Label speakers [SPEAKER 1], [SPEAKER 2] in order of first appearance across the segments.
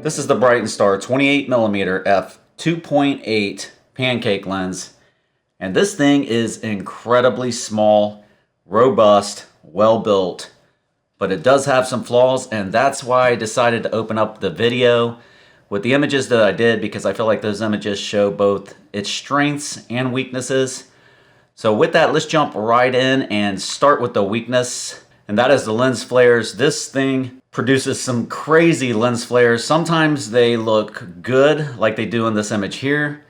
[SPEAKER 1] This is the Brightin Star 28mm f2.8 pancake lens, and this thing is incredibly small, robust, well built, but it does have some flaws, and that's why I decided to open up the video with the images that I did, because I feel like those images show both its strengths and weaknesses. So with that, let's jump right in and start with the weakness, and that is the lens flares. This thing produces some crazy lens flares. Sometimes they look good, like they do in this image here,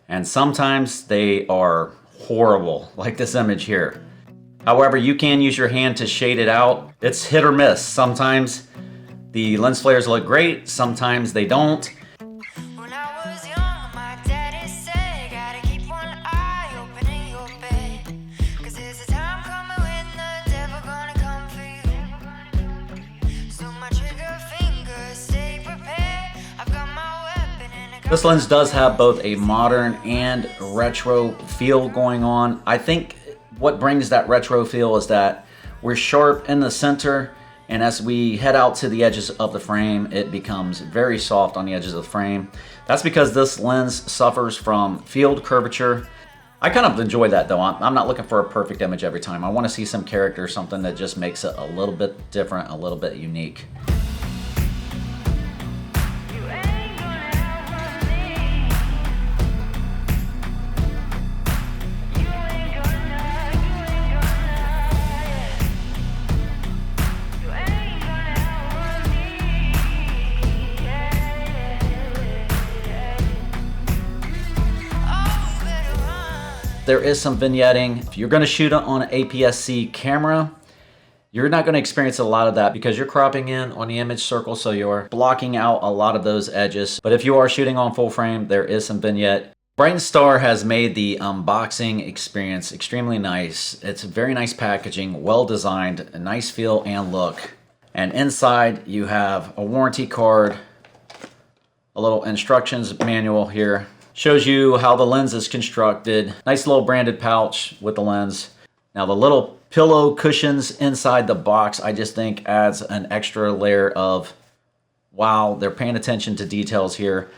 [SPEAKER 1] and sometimes they are horrible, like this image here. However, you can use your hand to shade it out. It's hit or miss. Sometimes the lens flares look great, sometimes they don't. This lens does have both a modern and retro feel going on. I think what brings that retro feel is that we're sharp in the center, and as we head out to the edges of the frame, it becomes very soft on the edges of the frame. That's because this lens suffers from field curvature. I kind of enjoy that though. I'm not looking for a perfect image every time. I want to see some character, something that just makes it a little bit different, a little bit unique. There is some vignetting. If you're going to shoot on an APS-C camera, you're not going to experience a lot of that because you're cropping in on the image circle, so you're blocking out a lot of those edges. But if you are shooting on full frame, there is some vignette. Brightin Star has made the unboxing experience extremely nice. It's very nice packaging, well designed, a nice feel and look. And inside you have a warranty card, a little instructions manual here. Shows you how the lens is constructed. Nice little branded pouch with the lens. Now the little pillow cushions inside the box, I just think adds an extra layer of, wow, they're paying attention to details here.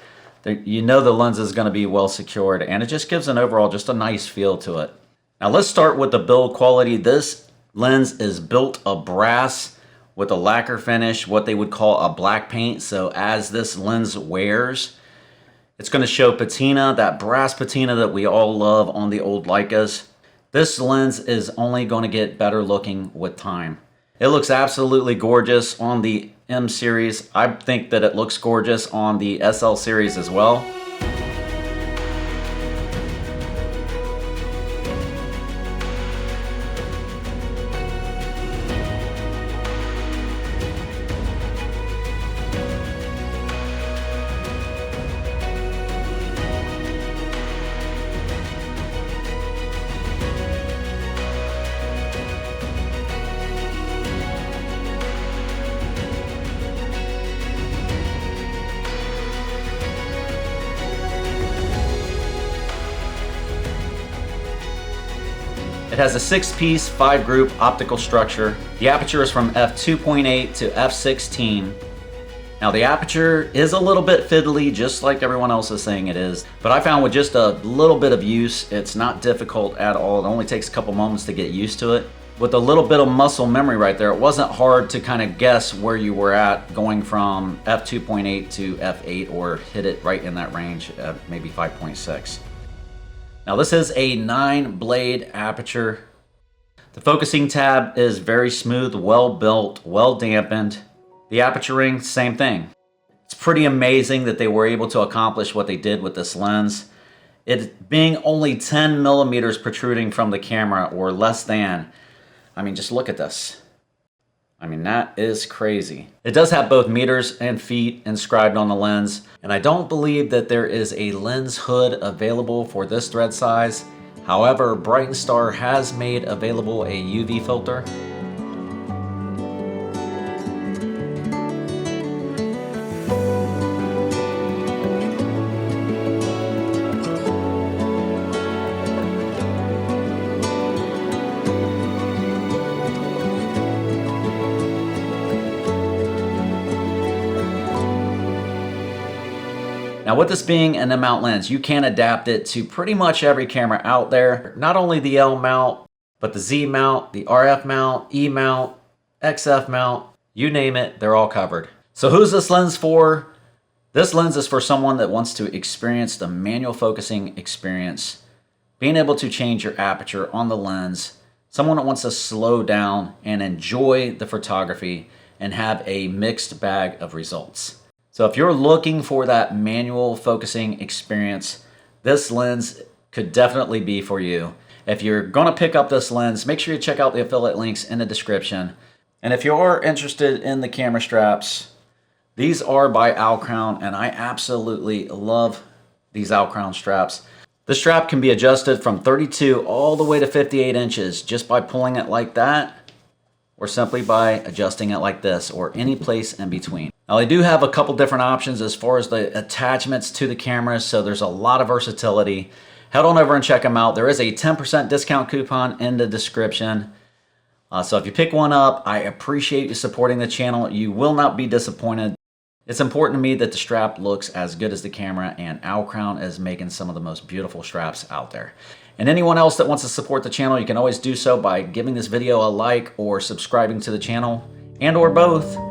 [SPEAKER 1] You know the lens is going to be well secured, and it just gives an overall just a nice feel to it. Now let's start with the build quality. This lens is built of brass with a lacquer finish, what they would call a black paint. So as this lens wears, it's going to show patina, that brass patina that we all love on the old Leicas. This lens is only going to get better looking with time. It looks absolutely gorgeous on the M series. I think that it looks gorgeous on the SL series as well. It has a 6-piece, 5-group optical structure. The aperture is from f2.8 to f16. Now the aperture is a little bit fiddly, just like everyone else is saying it is, but I found with just a little bit of use, it's not difficult at all. It only takes a couple moments to get used to it. With a little bit of muscle memory right there, it wasn't hard to kind of guess where you were at going from f2.8 to f8, or hit it right in that range at maybe 5.6. Now this is a 9-blade aperture. The focusing tab is very smooth, well built, well dampened. The aperture ring, same thing. It's pretty amazing that they were able to accomplish what they did with this lens. It being only 10 millimeters protruding from the camera, or less than. I mean, just look at this. I mean, that is crazy. It does have both meters and feet inscribed on the lens, and I don't believe that there is a lens hood available for this thread size. However, Brightin Star has made available a UV filter. Now with this being an M-mount lens, you can adapt it to pretty much every camera out there. Not only the L mount, but the Z mount, the RF mount, E mount, XF mount, you name it, they're all covered. So who's this lens for? This lens is for someone that wants to experience the manual focusing experience, being able to change your aperture on the lens, someone that wants to slow down and enjoy the photography and have a mixed bag of results. So if you're looking for that manual focusing experience, this lens could definitely be for you. If you're gonna pick up this lens, make sure you check out the affiliate links in the description. And if you are interested in the camera straps, these are by Owl Crown, and I absolutely love these Owl Crown straps. The strap can be adjusted from 32 all the way to 58 inches just by pulling it like that, or simply by adjusting it like this, or any place in between. Now I do have a couple different options as far as the attachments to the camera, so there's a lot of versatility. Head on over and check them out. There is a 10% discount coupon in the description. So if you pick one up, I appreciate you supporting the channel. You will not be disappointed. It's important to me that the strap looks as good as the camera, and Owl Crown is making some of the most beautiful straps out there. And anyone else that wants to support the channel, you can always do so by giving this video a like or subscribing to the channel, and or both.